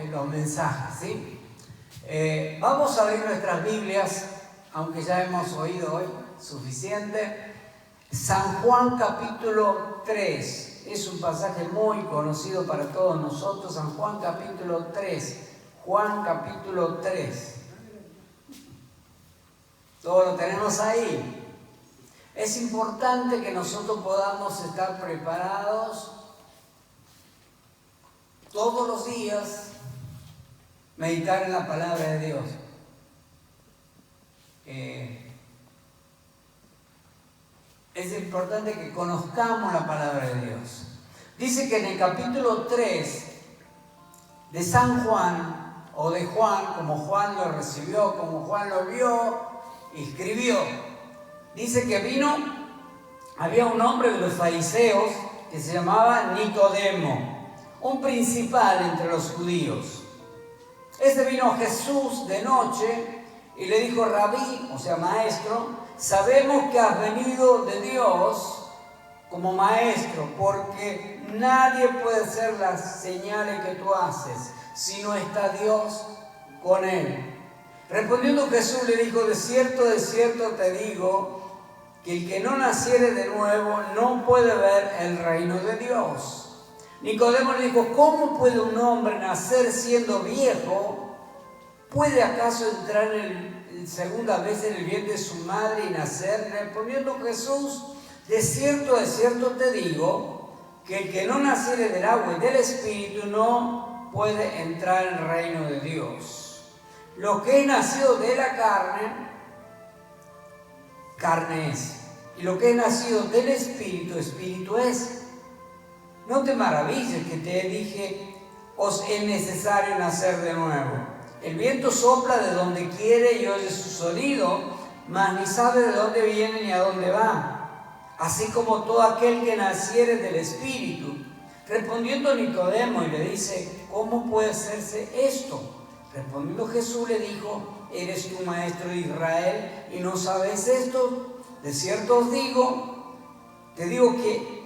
los mensajes, ¿sí? Vamos a abrir nuestras Biblias, aunque ya hemos oído hoy suficiente. San Juan capítulo 3, es un pasaje muy conocido para todos nosotros. San Juan capítulo 3, Juan capítulo 3. Todo lo tenemos ahí. Es importante que nosotros podamos estar preparados todos los días, meditar en la palabra de Dios. Es importante que conozcamos la palabra de Dios. Dice que en el capítulo 3 de San Juan, o de Juan, como Juan lo recibió, como Juan lo vio y escribió, dice que había un hombre de los fariseos que se llamaba Nicodemo, un principal entre los judíos. Este vino a Jesús de noche y le dijo: Rabí, o sea, maestro, sabemos que has venido de Dios como maestro, porque nadie puede hacer las señales que tú haces si no está Dios con él. Respondiendo Jesús le dijo: de cierto te digo, que el que no naciere de nuevo no puede ver el reino de Dios. Nicodemo le dijo: ¿cómo puede un hombre nacer siendo viejo? ¿Puede acaso entrar segunda vez en el vientre de su madre y nacer? Respondiendo Jesús: de cierto te digo, que el que no naciere del agua y del Espíritu no puede entrar en el reino de Dios. Lo que es nacido de la carne es, y lo que es nacido del Espíritu, Espíritu es. No te maravilles que te dije: os es necesario nacer de nuevo. El viento sopla de donde quiere y oye su sonido, mas ni sabe de dónde viene ni a dónde va. Así como todo aquel que naciere del Espíritu. Respondiendo Nicodemo y le dice: ¿cómo puede hacerse esto? Respondiendo Jesús le dijo: ¿eres tú maestro de Israel y no sabes esto? De cierto os digo, te digo que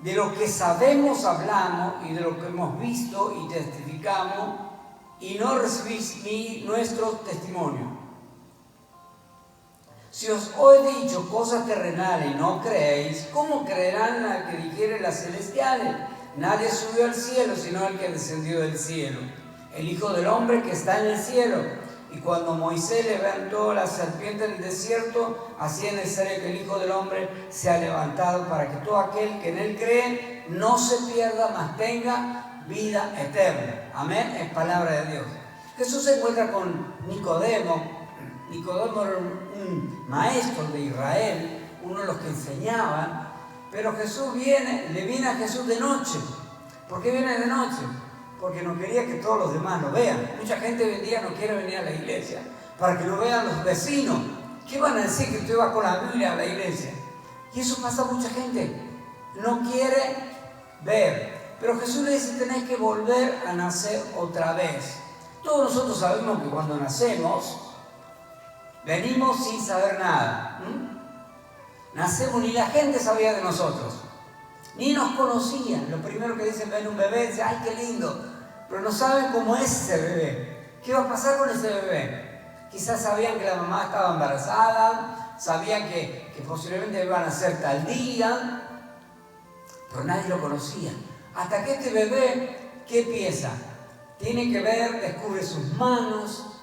de lo que sabemos hablamos y de lo que hemos visto y testificamos, y no recibís ni nuestro testimonio. Si os he dicho cosas terrenales y no creéis, ¿cómo creerán al que dijere las celestiales? Nadie subió al cielo sino el que descendió del cielo, el Hijo del Hombre que está en el cielo. Y cuando Moisés levantó la serpiente en el desierto, así es necesario que el Hijo del Hombre sea levantado, para que todo aquel que en él cree no se pierda, mas tenga vida eterna. Amén, es palabra de Dios. Jesús se encuentra con Nicodemo. Nicodemo era un maestro de Israel, uno de los que enseñaban, pero le viene a Jesús de noche. ¿Por qué viene de noche? Porque no quería que todos los demás lo vean. Mucha gente hoy en día no quiere venir a la iglesia para que lo vean los vecinos. ¿Qué van a decir que usted va con la Biblia a la iglesia? Y eso pasa a mucha gente. No quiere ver. Pero Jesús le dice: tenéis que volver a nacer otra vez. Todos nosotros sabemos que cuando nacemos, venimos sin saber nada. Nacemos, ni la gente sabía de nosotros. Ni nos conocían. Lo primero que dicen: ven un bebé, dicen: ¡ay, qué lindo! Pero no saben cómo es ese bebé. ¿Qué va a pasar con ese bebé? Quizás sabían que la mamá estaba embarazada, sabían que posiblemente iban a nacer tal día, pero nadie lo conocía. Hasta que este bebé, ¿qué piensa? Tiene que ver, descubre sus manos,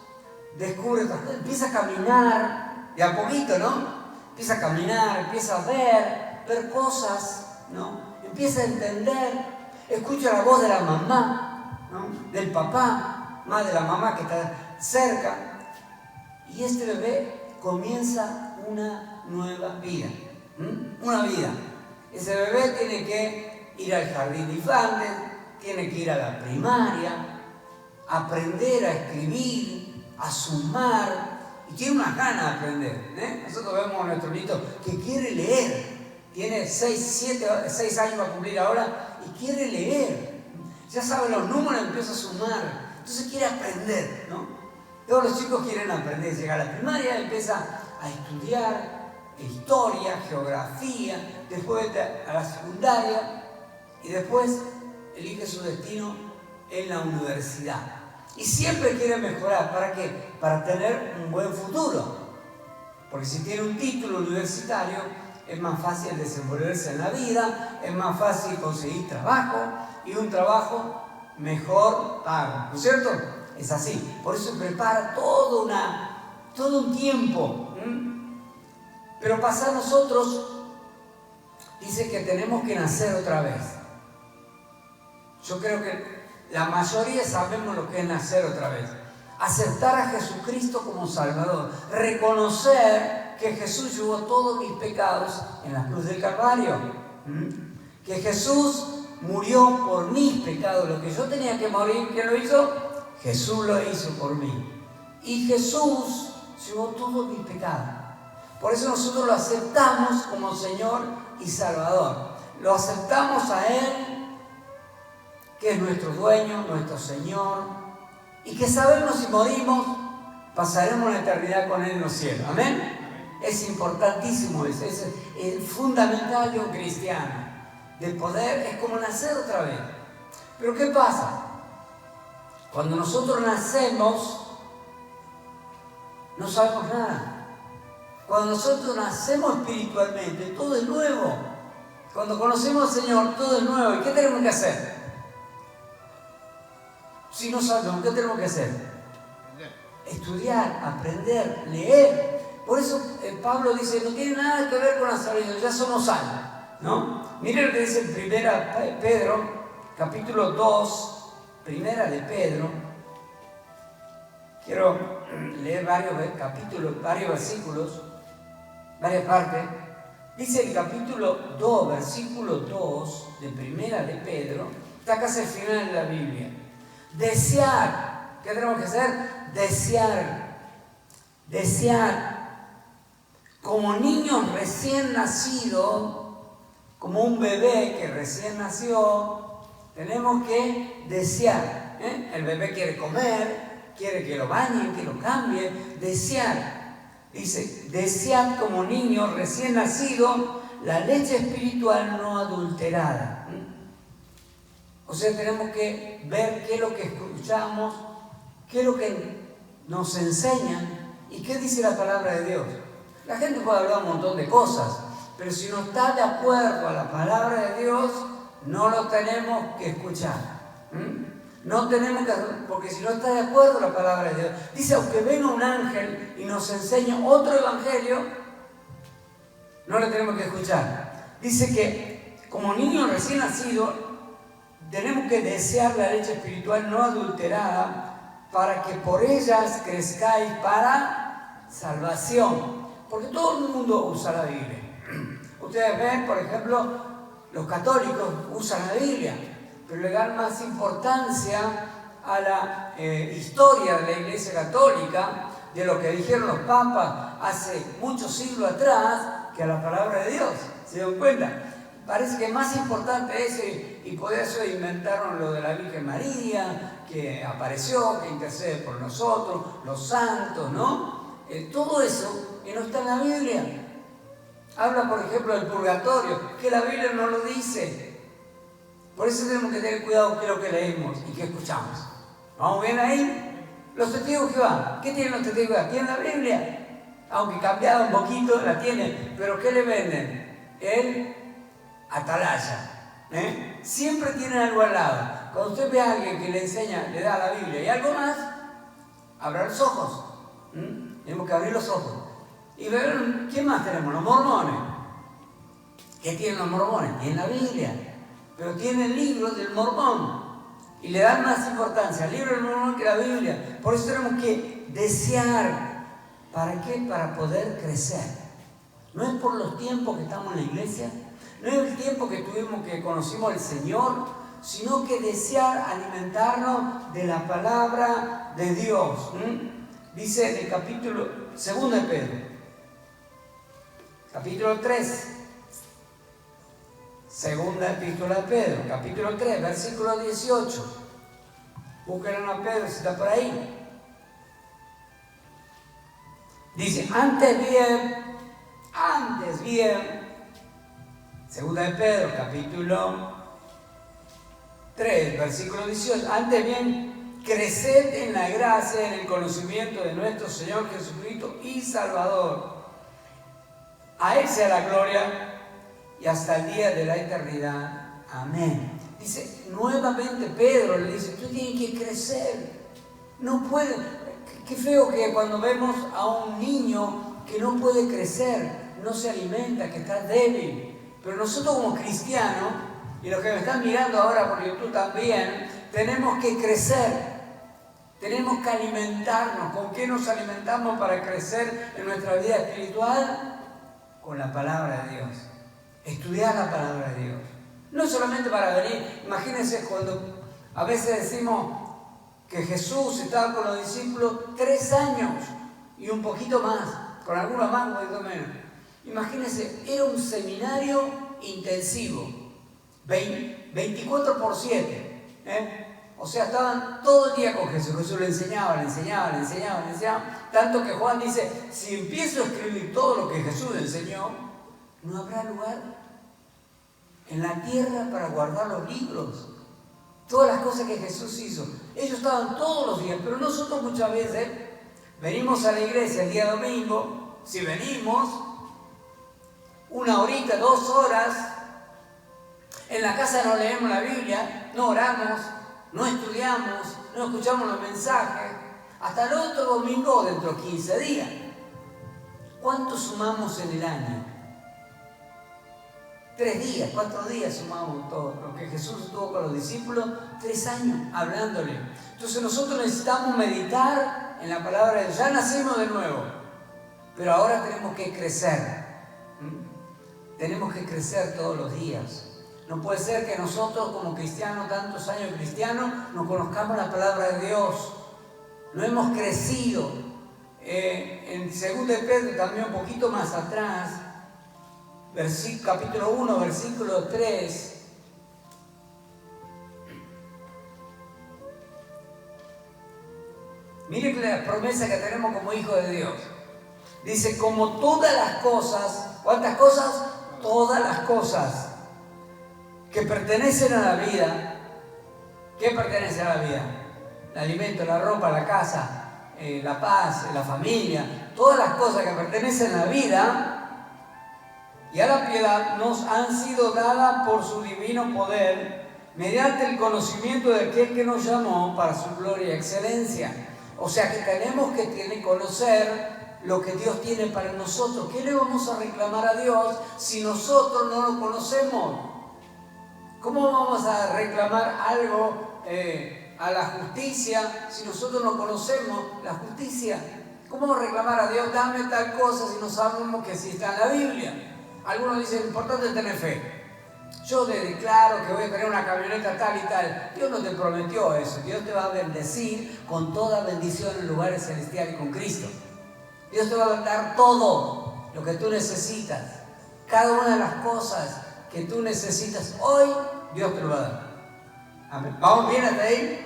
empieza a caminar, de a poquito, ¿no? Empieza a caminar, empieza a ver cosas, ¿no? Empieza a entender, escucha la voz de la mamá, ¿no? Del papá, más de la mamá que está cerca, y este bebé comienza una nueva vida, una vida. Ese bebé tiene que ir al jardín de infantes, tiene que ir a la primaria, aprender a escribir, a sumar, y tiene unas ganas de aprender, Nosotros vemos a nuestro niño que quiere leer. Tiene 6 años va a cumplir ahora y quiere leer. Ya sabe los números, empieza a sumar. Entonces quiere aprender, ¿no? Todos los chicos quieren aprender. Llega a la primaria, empieza a estudiar historia, geografía, después a la secundaria y después elige su destino en la universidad y siempre quiere mejorar. ¿Para qué? Para tener un buen futuro. Porque si tiene un título universitario, es más fácil desenvolverse en la vida, es más fácil conseguir trabajo y un trabajo mejor pago, ¿no es cierto? Es así. Por eso prepara todo un tiempo. Pero pasa a nosotros, dice que tenemos que nacer otra vez. Yo creo que la mayoría sabemos lo que es nacer otra vez. Aceptar a Jesucristo como Salvador. Reconocer que Jesús llevó todos mis pecados en la cruz del Calvario. Que Jesús murió por mis pecados. Lo que yo tenía que morir, ¿quién lo hizo? Jesús lo hizo por mí. Y Jesús llevó todos mis pecados. Por eso nosotros lo aceptamos como Señor y Salvador. Lo aceptamos a Él, que es nuestro dueño, nuestro Señor, y que sabemos si morimos, pasaremos la eternidad con Él en los cielos. ¿Amén? Es importantísimo eso, es fundamental de un cristiano, de poder, es como nacer otra vez. Pero ¿qué pasa? Cuando nosotros nacemos, no sabemos nada. Cuando nosotros nacemos espiritualmente, todo es nuevo. Cuando conocemos al Señor, todo es nuevo. ¿Y qué tenemos que hacer? Si no sabemos, ¿qué tenemos que hacer? Estudiar, aprender, leer. Por eso Pablo dice, no tiene nada que ver con la salvación, ya somos salvos, ¿no? Miren lo que dice en Primera Pedro, capítulo 2, Primera de Pedro. Quiero leer varios capítulos, varios versículos, varias partes. Dice el capítulo 2, versículo 2 de Primera de Pedro, está casi al final de la Biblia. Desear, ¿qué tenemos que hacer? Desear, como niños recién nacidos, como un bebé que recién nació, tenemos que desear. El bebé quiere comer, quiere que lo bañen, que lo cambien, desear. Dice, desear como niños recién nacidos la leche espiritual no adulterada. O sea, tenemos que ver qué es lo que escuchamos, qué es lo que nos enseñan y qué dice la palabra de Dios. La gente puede hablar un montón de cosas, pero si no está de acuerdo a la palabra de Dios, no lo tenemos que escuchar. No tenemos que, porque si no está de acuerdo a la palabra de Dios, dice, aunque venga un ángel y nos enseñe otro evangelio, no lo tenemos que escuchar. Dice que como niños recién nacidos, tenemos que desear la leche espiritual no adulterada para que por ellas crezcáis para salvación. Porque todo el mundo usa la Biblia. Ustedes ven, por ejemplo, los católicos usan la Biblia, pero le dan más importancia a la historia de la Iglesia Católica, de lo que dijeron los papas hace muchos siglos atrás, que a la palabra de Dios. ¿Se dan cuenta? Parece que es más importante eso y por eso inventaron lo de la Virgen María, que apareció, que intercede por nosotros, los santos, ¿no? Todo eso que no está en la Biblia. Habla, por ejemplo, del purgatorio, que la Biblia no lo dice. Por eso tenemos que tener cuidado con lo que leemos y que escuchamos. ¿Vamos bien ahí? Los testigos de Jehová, ¿qué tienen los testigos de Jehová? ¿Tienen la Biblia? Aunque cambiada un poquito, la tienen. ¿Pero qué le venden? El atalaya. Siempre tienen algo al lado. Cuando usted ve a alguien que le enseña, le da la Biblia y algo más, abra los ojos. Tenemos que abrir los ojos. Y ver, ¿quién más tenemos? Los mormones. ¿Qué tienen los mormones? Tienen la Biblia, pero tienen libros del mormón. Y le dan más importancia al libro del mormón que a la Biblia. Por eso tenemos que desear. ¿Para qué? Para poder crecer. No es por los tiempos que estamos en la iglesia, no es el tiempo que tuvimos que conocimos al Señor, sino que desear alimentarnos de la palabra de Dios. Dice en el capítulo 2 de Pedro, capítulo 3, segunda epístola de Pedro, capítulo 3, versículo 18. Búsquenlo a Pedro si está por ahí. Dice, antes bien, segunda de Pedro, capítulo 3, versículo 18. Antes bien, creced en la gracia, en el conocimiento de nuestro Señor Jesucristo y Salvador. A Él sea la gloria y hasta el día de la eternidad. Amén. Dice, nuevamente Pedro le dice, tú tienes que crecer. No puedes. Qué feo que cuando vemos a un niño que no puede crecer, no se alimenta, que está débil. Pero nosotros como cristianos, y los que me están mirando ahora por YouTube también, tenemos que crecer. Tenemos que alimentarnos. ¿Con qué nos alimentamos para crecer en nuestra vida espiritual? Con la palabra de Dios. Estudiar la palabra de Dios. No solamente para venir. Imagínense cuando a veces decimos que Jesús estaba con los discípulos 3 años y un poquito más, con algunos más, un poquito menos. Imagínense, era un seminario intensivo, 24/7, O sea, estaban todo el día con Jesús. Jesús le enseñaba, tanto que Juan dice, si empiezo a escribir todo lo que Jesús enseñó, no habrá lugar en la tierra para guardar los libros. Todas las cosas que Jesús hizo. Ellos estaban todos los días, pero nosotros muchas veces venimos a la iglesia el día domingo, si venimos, 1 horita, 2 horas, en la casa no leemos la Biblia, no oramos, no estudiamos, no escuchamos los mensajes, hasta el otro domingo dentro de 15 días. ¿Cuánto sumamos en el año? 3 días, 4 días sumamos todo. Lo que Jesús estuvo con los discípulos, 3 años hablándole. Entonces nosotros necesitamos meditar en la palabra de Dios. Ya nacimos de nuevo, pero ahora tenemos que crecer. Tenemos que crecer todos los días. No puede ser que nosotros como cristianos, tantos años cristianos, no conozcamos la palabra de Dios. No hemos crecido. En 2 de Pedro, también un poquito más atrás, capítulo 1, versículo 3. Miren la promesa que tenemos como hijos de Dios. Dice, como todas las cosas, ¿cuántas cosas? Todas las cosas que pertenecen a la vida. ¿Qué pertenece a la vida? El alimento, la ropa, la casa, la paz, la familia. Todas las cosas que pertenecen a la vida y a la piedad nos han sido dadas por su divino poder, mediante el conocimiento de aquel que nos llamó para su gloria y excelencia. O sea que tenemos que conocer lo que Dios tiene para nosotros. ¿Qué le vamos a reclamar a Dios si nosotros no lo conocemos? ¿Cómo vamos a reclamar algo a la justicia si nosotros no conocemos la justicia? ¿Cómo vamos a reclamar a Dios, dame tal cosa, si no sabemos que sí está en la Biblia? Algunos dicen, importante es tener fe. Yo te declaro que voy a tener una camioneta tal y tal. Dios no te prometió eso. Dios te va a bendecir con toda bendición en lugares celestiales con Cristo. Dios te va a dar todo lo que tú necesitas. Cada una de las cosas que tú necesitas hoy, Dios te lo va a dar. Amén. ¿Vamos bien hasta ahí?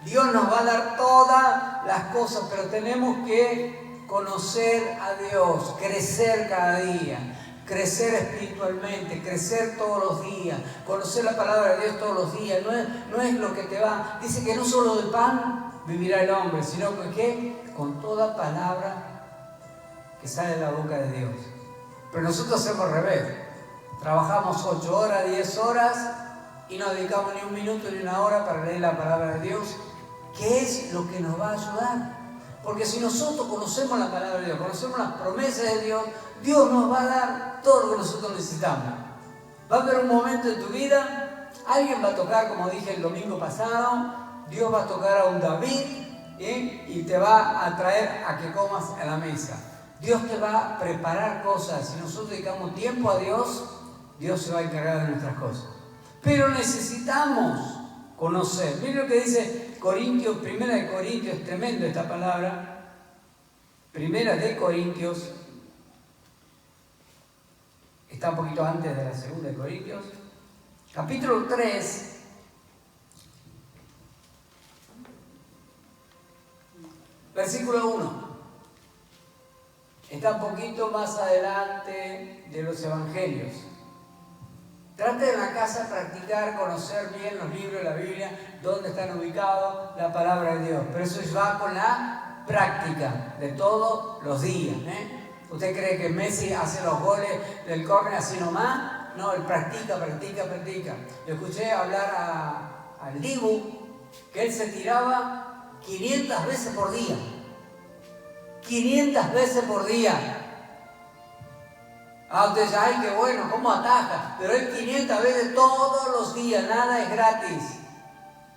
Dios nos va a dar todas las cosas, pero tenemos que conocer a Dios, crecer cada día. Crecer espiritualmente, crecer todos los días, conocer la palabra de Dios todos los días. No es lo que te va. Dice que no solo de pan vivirá el hombre, sino que ¿qué? Con toda palabra que sale de la boca de Dios. Pero nosotros hacemos al revés. Trabajamos 8 horas, 10 horas y no dedicamos ni un minuto ni una hora para leer la palabra de Dios. ¿Qué es lo que nos va a ayudar? Porque si nosotros conocemos la palabra de Dios, conocemos las promesas de Dios, Dios nos va a dar todo lo que nosotros necesitamos. Va a haber un momento en tu vida, alguien va a tocar, como dije el domingo pasado, Dios va a tocar a un David y te va a traer a que comas a la mesa. Dios te va a preparar cosas. Si nosotros dedicamos tiempo a Dios, Dios se va a encargar de nuestras cosas. Pero necesitamos conocer. Miren lo que dice Corintios, 1 de Corintios, tremendo esta palabra. 1 de Corintios, está un poquito antes de la 2 de Corintios, capítulo 3, versículo 1. Está un poquito más adelante de los evangelios. Trate en la casa practicar, conocer bien los libros de la Biblia, dónde están ubicados, la palabra de Dios. Pero eso va con la práctica de todos los días. ¿Usted cree que Messi hace los goles del córner así nomás? No, él practica. Le escuché hablar al Dibu, que él se tiraba 500 veces por día. 500 veces por día. Usted dice, ay, qué bueno, ¿cómo ataja? Pero él 500 veces todos los días, nada es gratis.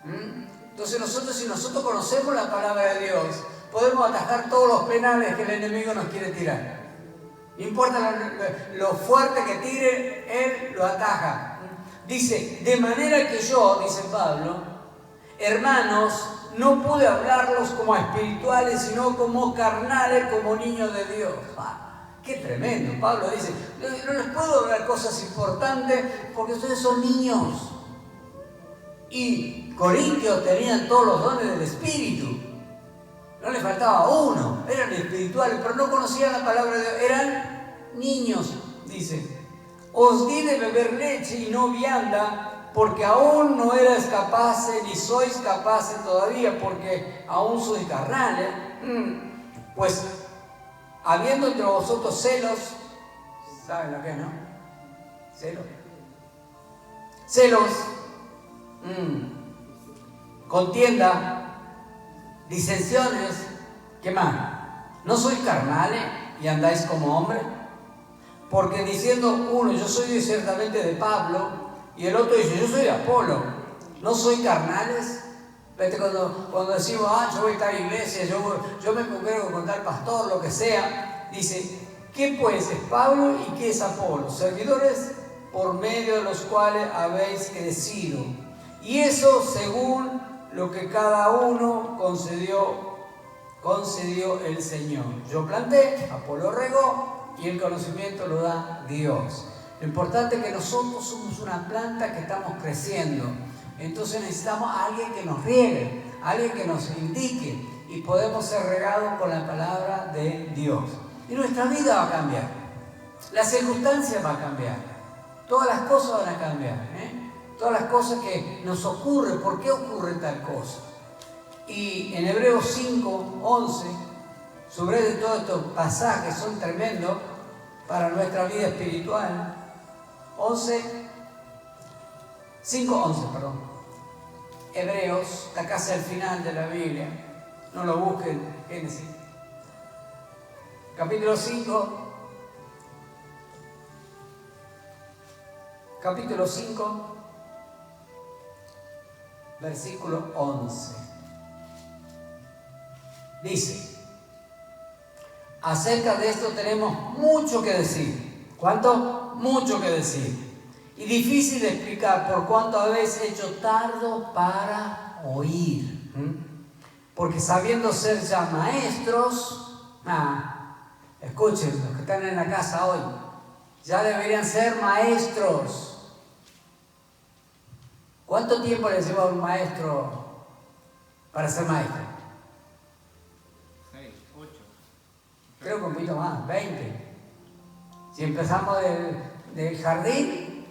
Entonces si nosotros conocemos la palabra de Dios, podemos atajar todos los penales que el enemigo nos quiere tirar. No importa lo fuerte que tire, él lo ataja. Dice, de manera que yo, dice Pablo, hermanos, no pude hablarlos como espirituales, sino como carnales, como niños de Dios. ¡Qué tremendo! Pablo dice, no les puedo hablar cosas importantes porque ustedes son niños. Y Corintios tenían todos los dones del Espíritu. No les faltaba uno. Eran espirituales, pero no conocían la palabra de Dios. Eran niños, dice. Os di de beber leche y no vianda, porque aún no erais capaces, ni sois capaces todavía, porque aún sois carnales. Pues, habiendo entre vosotros celos, ¿saben lo que es, no? Celos, contienda, disensiones, ¿qué más? ¿No sois carnales y andáis como hombres? Porque diciendo uno, yo soy ciertamente de Pablo, y el otro dice, yo soy de Apolo, ¿no soy carnales? Vete cuando decimos, yo voy a estar en iglesia, yo me congrego con tal pastor, lo que sea, dice, ¿qué pues es Pablo y qué es Apolo? Servidores por medio de los cuales habéis crecido. Y eso según lo que cada uno concedió el Señor. Yo planté, Apolo regó y el conocimiento lo da Dios. Lo importante es que nosotros somos una planta que estamos creciendo. Entonces necesitamos a alguien que nos riegue, alguien que nos indique y podemos ser regados con la palabra de Dios. Y nuestra vida va a cambiar. Las circunstancias van a cambiar. Todas las cosas van a cambiar. Todas las cosas que nos ocurren. ¿Por qué ocurre tal cosa? Y en Hebreos 5, 11, sobre todos estos pasajes son tremendos para nuestra vida espiritual. 5:11, perdón. Hebreos, está casi al final de la Biblia. No lo busquen, Génesis. Capítulo 5. Capítulo 5, versículo 11. Dice, acerca de esto tenemos mucho que decir. ¿Cuánto? Mucho que decir. Y difícil de explicar por cuanto habéis hecho tardo para oír. Porque sabiendo ser ya maestros, escuchen, los que están en la casa hoy, ya deberían ser maestros. ¿Cuánto tiempo le lleva a un maestro para ser maestro? 6, 8. Creo que un poquito más, 20. Si empezamos del jardín,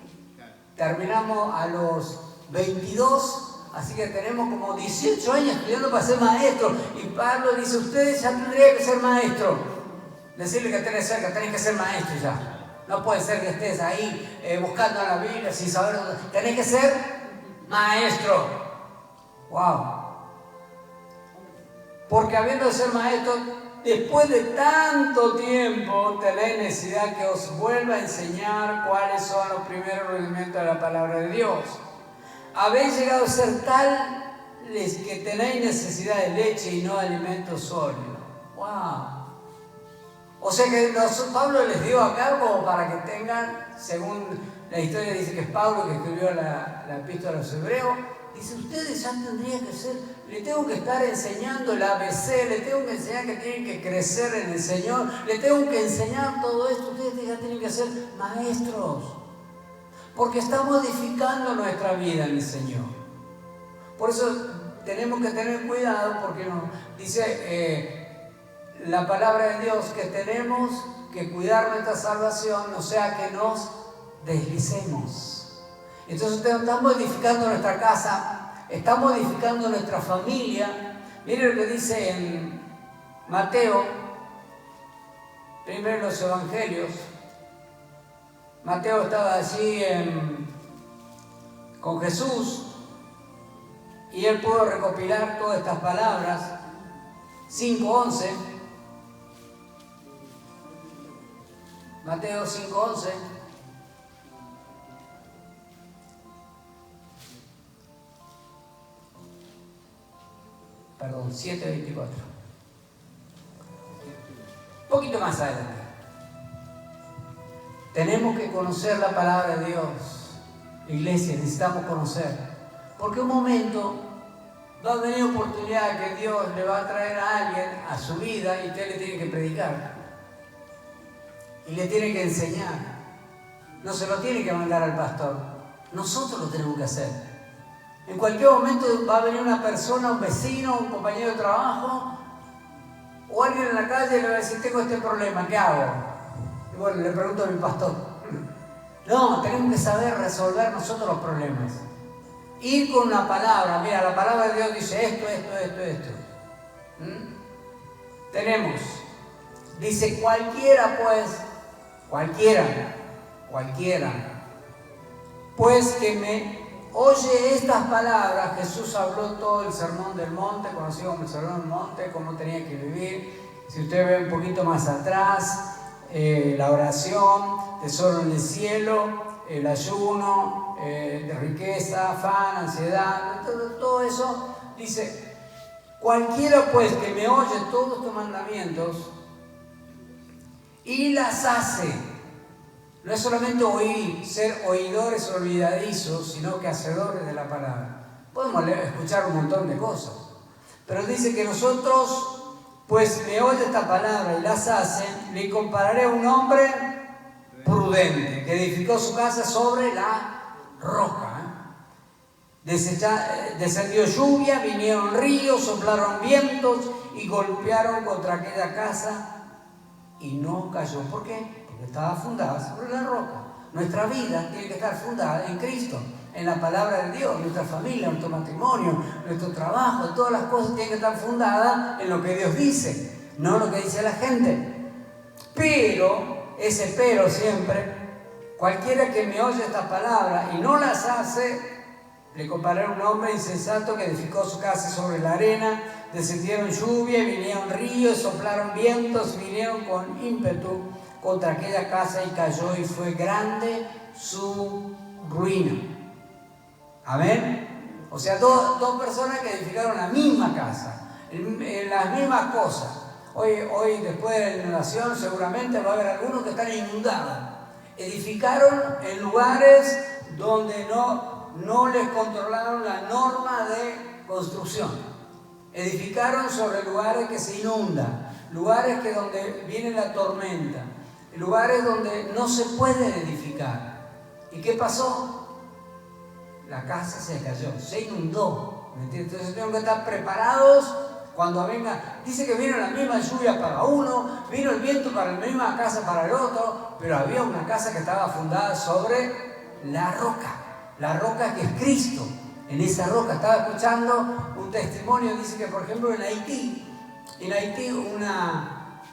terminamos a los 22, así que tenemos como 18 años estudiando para ser maestro. Y Pablo dice, ustedes ya tendrían que ser maestros. Decirle que tenés cerca, tenés que ser maestro ya. No puede ser que estés ahí buscando la Biblia sin saber dónde. Tenés que ser maestro. Wow. Porque habiendo de ser maestro, después de tanto tiempo, tenéis necesidad que os vuelva a enseñar cuáles son los primeros rudimentos de la palabra de Dios. Habéis llegado a ser tales que tenéis necesidad de leche y no de alimento sólido. ¡Wow! O sea que Pablo les dio acá como para que tengan, según la historia dice que es Pablo que escribió la epístola a los hebreos, dice, ustedes ya tendrían que ser, le tengo que estar enseñando el ABC, le tengo que enseñar que tienen que crecer en el Señor, le tengo que enseñar todo esto, ustedes ya tienen que ser maestros, porque estamos edificando nuestra vida en el Señor. Por eso tenemos que tener cuidado, porque nos dice la palabra de Dios que tenemos que cuidar nuestra salvación, no sea que nos deslicemos. Entonces estamos edificando nuestra casa, estamos edificando nuestra familia. Miren lo que dice en Mateo, primero en los evangelios. Mateo estaba allí con Jesús y él pudo recopilar todas estas palabras. 5:11. Mateo 5:11. Perdón, 7:24. Un poquito más adelante. Tenemos que conocer la palabra de Dios. Iglesia, necesitamos conocer. Porque un momento va a venir oportunidad que Dios le va a traer a alguien a su vida y usted le tiene que predicar. Y le tiene que enseñar. No se lo tiene que mandar al pastor. Nosotros lo tenemos que hacer. En cualquier momento va a venir una persona, un vecino, un compañero de trabajo o alguien en la calle y le va a decir: tengo este problema, ¿qué hago? Y bueno, le pregunto a mi pastor. No, tenemos que saber resolver nosotros los problemas. Ir con una palabra. Mira, la palabra de Dios dice esto. Tenemos. Dice cualquiera pues que me oye estas palabras. Jesús habló todo el sermón del monte, conocido como el sermón del monte, cómo tenía que vivir. Si usted ve un poquito más atrás, la oración, tesoro en el cielo, el ayuno, de riqueza, afán, ansiedad, todo eso, dice, cualquiera pues que me oye todos estos mandamientos y las hace. No es solamente oír, ser oidores olvidadizos, sino que hacedores de la palabra. Podemos escuchar un montón de cosas, pero dice que nosotros, pues me oye esta palabra y las hacen, le compararé a un hombre prudente que edificó su casa sobre la roca. Descendió lluvia, vinieron ríos, soplaron vientos y golpearon contra aquella casa y no cayó. ¿Por qué? Porque estaba fundada sobre la roca. Nuestra vida tiene que estar fundada en Cristo, en la palabra de Dios. Nuestra familia, nuestro matrimonio, nuestro trabajo, todas las cosas tienen que estar fundadas en lo que Dios dice, no lo que dice la gente. Pero, ese pero siempre, cualquiera que me oye estas palabras y no las hace, le compararé a un hombre insensato que edificó su casa sobre la arena. Descendieron lluvia, vinieron ríos, soplaron vientos, vinieron con ímpetu contra aquella casa y cayó, y fue grande su ruina. Amén. O sea, dos personas que edificaron la misma casa, en las mismas cosas. Hoy después de la inundación seguramente va a haber algunos que están inundados. Edificaron en lugares donde no les controlaron la norma de construcción. Edificaron sobre lugares que se inundan, lugares donde viene la tormenta, lugares donde no se puede edificar. ¿Y qué pasó? La casa se cayó, se inundó. ¿Me entiendes? Entonces tenemos que estar preparados cuando venga. Dice que vino la misma lluvia para uno, vino el viento para la misma casa para el otro, pero había una casa que estaba fundada sobre la roca que es Cristo. En esa roca estaba escuchando un testimonio, dice que por ejemplo en Haití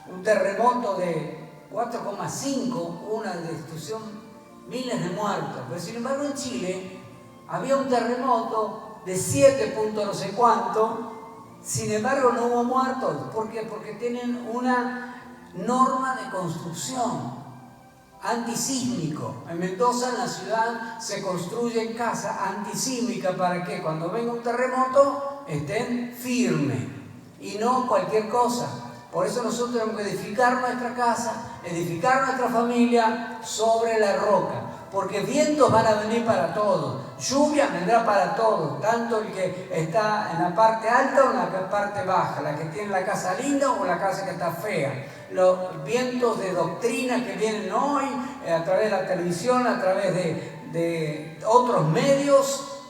un terremoto de 4,5, una destrucción, miles de muertos. Pero sin embargo en Chile había un terremoto de 7 puntos no sé cuánto, sin embargo no hubo muertos. ¿Por qué? Porque tienen una norma de construcción antisísmico. En Mendoza, en la ciudad, se construyen casas antisísmicas para que cuando venga un terremoto estén firmes y no cualquier cosa. Por eso nosotros tenemos que edificar nuestra casa, edificar nuestra familia sobre la roca, porque vientos van a venir para todos, lluvia vendrá para todos, tanto el que está en la parte alta o en la parte baja, la que tiene la casa linda o la casa que está fea. Los vientos de doctrina que vienen hoy a través de la televisión, a través de otros medios,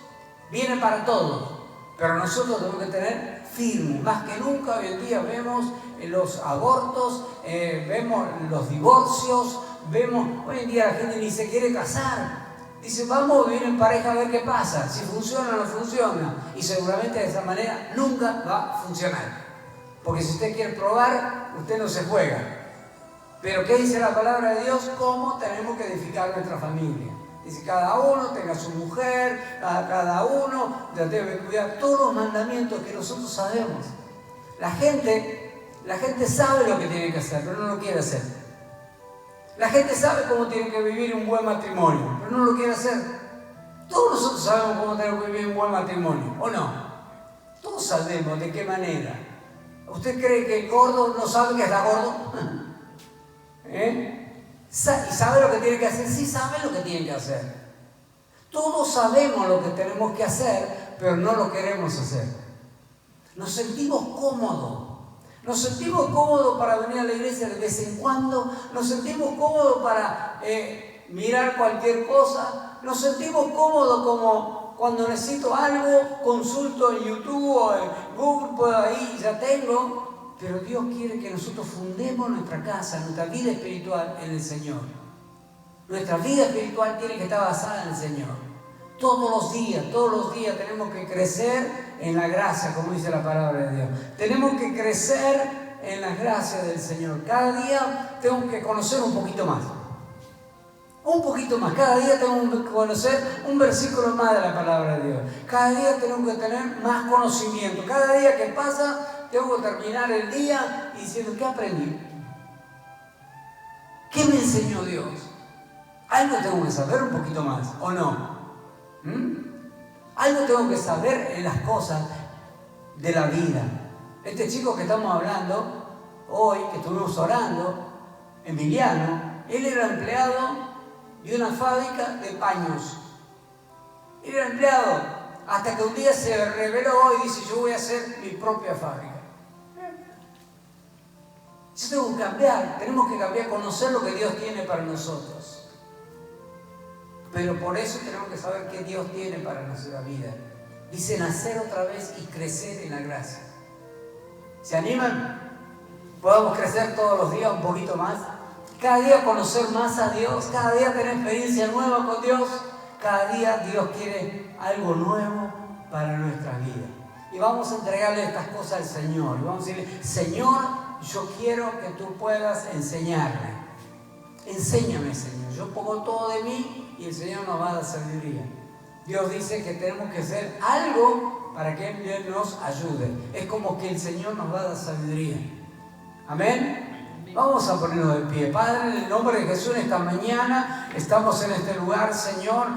vienen para todos, pero nosotros tenemos que tener firme. Más que nunca hoy en día vemos los abortos, vemos los divorcios, vemos hoy en día la gente ni se quiere casar Dice, vamos a vivir en pareja a ver qué pasa, si funciona o no funciona. Y seguramente de esa manera nunca va a funcionar. Porque si usted quiere probar, usted no se juega. Pero ¿qué dice la palabra de Dios? ¿Cómo tenemos que edificar nuestra familia? Dice, cada uno tenga su mujer, cada uno debe cuidar todos los mandamientos que nosotros sabemos. La gente sabe lo que tiene que hacer, pero no lo quiere hacer. La gente sabe cómo tiene que vivir un buen matrimonio, pero no lo quiere hacer. Todos nosotros sabemos cómo tenemos que vivir un buen matrimonio, ¿o no? Todos sabemos de qué manera. ¿Usted cree que el gordo no sabe que está gordo? ¿Y sabe lo que tiene que hacer? Sí, sabe lo que tiene que hacer. Todos sabemos lo que tenemos que hacer, pero no lo queremos hacer. Nos sentimos cómodos. Nos sentimos cómodos para venir a la iglesia de vez en cuando. Nos sentimos cómodos para mirar cualquier cosa. Nos sentimos cómodos como cuando necesito algo, consulto en YouTube o en Google, pues ahí ya tengo. Pero Dios quiere que nosotros fundemos nuestra casa, nuestra vida espiritual en el Señor. Nuestra vida espiritual tiene que estar basada en el Señor. Todos los días tenemos que crecer en la gracia, como dice la palabra de Dios. Tenemos que crecer en la gracia del Señor. Cada día tengo que conocer un poquito más. Un poquito más. Cada día tengo que conocer un versículo más de la palabra de Dios. Cada día tengo que tener más conocimiento. Cada día que pasa, tengo que terminar el día diciendo, ¿qué aprendí? ¿Qué me enseñó Dios? Algo tengo que saber un poquito más, ¿o no? Algo tengo que saber en las cosas de la vida. Este chico que estamos hablando hoy, que estuvimos orando, Emiliano, él era empleado de una fábrica de paños. Él era empleado hasta que un día se reveló y dice, yo voy a hacer mi propia fábrica. Yo tengo que cambiar, tenemos que cambiar, conocer lo que Dios tiene para nosotros. Pero por eso tenemos que saber qué Dios tiene para nuestra vida. Dice nacer otra vez y crecer en la gracia. ¿Se animan? ¿Podamos crecer todos los días un poquito más? Cada día conocer más a Dios, cada día tener experiencia nueva con Dios. Cada día Dios quiere algo nuevo para nuestra vida. Y vamos a entregarle estas cosas al Señor. Y vamos a decirle, Señor, yo quiero que tú puedas enseñarme. Enséñame, Señor. Yo pongo todo de mí y el Señor nos va a dar sabiduría. Dios dice que tenemos que hacer algo para que Él nos ayude. Es como que el Señor nos va a dar sabiduría. Amén. Vamos a ponernos de pie. Padre, en el nombre de Jesús, esta mañana estamos en este lugar, Señor,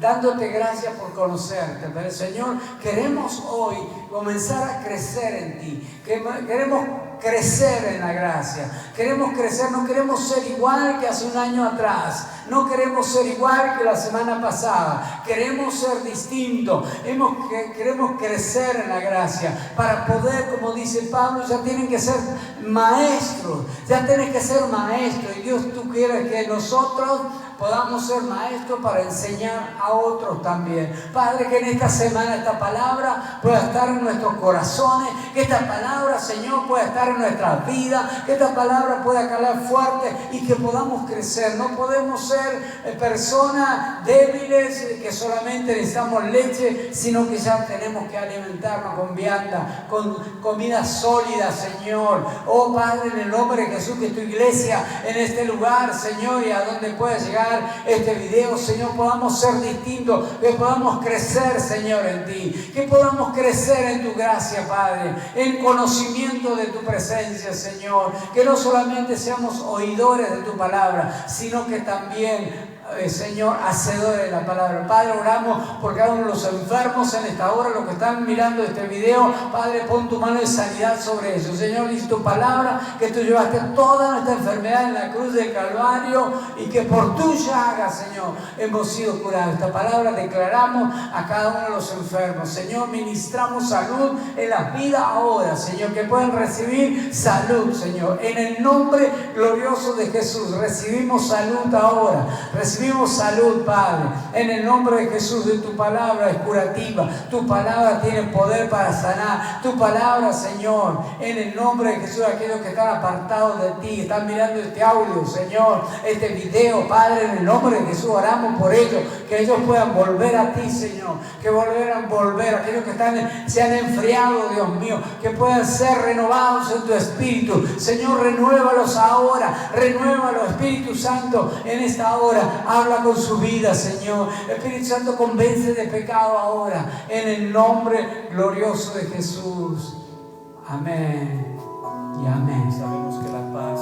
dándote gracias por conocerte. Pero, Señor, queremos hoy comenzar a crecer en ti. Queremos crecer en la gracia. Queremos crecer, no queremos ser igual que hace un año atrás. No queremos ser igual que la semana pasada. Queremos ser distintos. Queremos crecer en la gracia. Para poder, como dice Pablo, ya tienen que ser maestros. Ya tienen que ser maestros. Y Dios, tú quieres que nosotros podamos ser maestros para enseñar a otros también. Padre, que en esta semana esta palabra pueda estar en nuestros corazones. Que esta palabra, Señor, pueda estar en nuestras vidas. Que esta palabra pueda calar fuerte y que podamos crecer. No podemos ser personas débiles que solamente necesitamos leche, sino que ya tenemos que alimentarnos con vianda, con comida sólida, Señor. Oh Padre, en el nombre de Jesús, que tu iglesia en este lugar, Señor, y a donde pueda llegar este video, Señor, podamos ser distintos, que podamos crecer, Señor, en ti, que podamos crecer en tu gracia, Padre, en conocimiento de tu presencia, Señor, que no solamente seamos oidores de tu palabra, sino que también, Señor, hacedores de la palabra. Padre, oramos por cada uno de los enfermos en esta hora, los que están mirando este video. Padre, pon tu mano de sanidad sobre ellos. Señor, dice tu palabra que tú llevaste toda nuestra enfermedad en la cruz del Calvario y que por tu llaga, Señor, hemos sido curados. Esta palabra declaramos a cada uno de los enfermos. Señor, ministramos salud en las vidas ahora, Señor, que pueden recibir salud, Señor. En el nombre glorioso de Jesús, recibimos salud ahora. Recibimos Recibimos salud, Padre, en el nombre de Jesús. De tu palabra es curativa, tu palabra tiene poder para sanar, tu palabra, Señor, en el nombre de Jesús. Aquellos que están apartados de ti, están mirando este audio, Señor, este video, Padre, en el nombre de Jesús, oramos por ellos, que ellos puedan volver a ti, Señor, que volver, aquellos que se han enfriado, Dios mío, que puedan ser renovados en tu Espíritu. Señor, renuévalos ahora, renuévalos, Espíritu Santo, en esta hora. Habla con su vida, Señor. Espíritu Santo, convence de pecado ahora, en el nombre glorioso de Jesús. Amén y amén. Sabemos que la paz